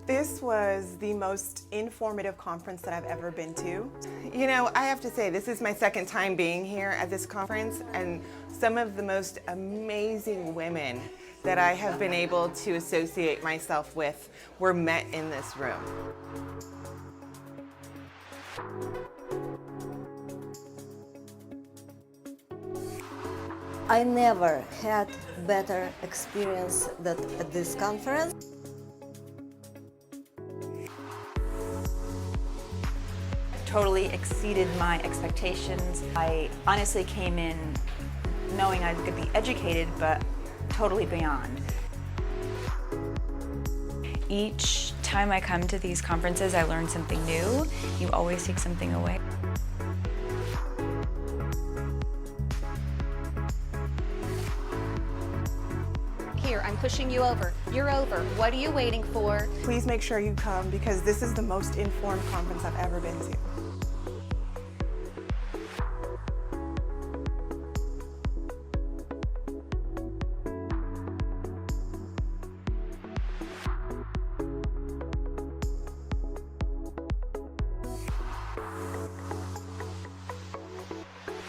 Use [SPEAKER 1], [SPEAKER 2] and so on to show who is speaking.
[SPEAKER 1] This was the most informative conference that I've ever been to. You know, I have to say, this is my second time being here at this conference, and some of the most amazing women that I have been able to associate myself with were met in this room.
[SPEAKER 2] I never had better experience than at this conference.
[SPEAKER 3] Totally exceeded my expectations. I honestly came in knowing I could be educated, but totally beyond.
[SPEAKER 4] Each time I come to these conferences, I learn something new. You always take something away.
[SPEAKER 5] Here, I'm pushing you over. You're over. What are you waiting for?
[SPEAKER 1] Please make sure you come because this is the most informed conference I've ever been to.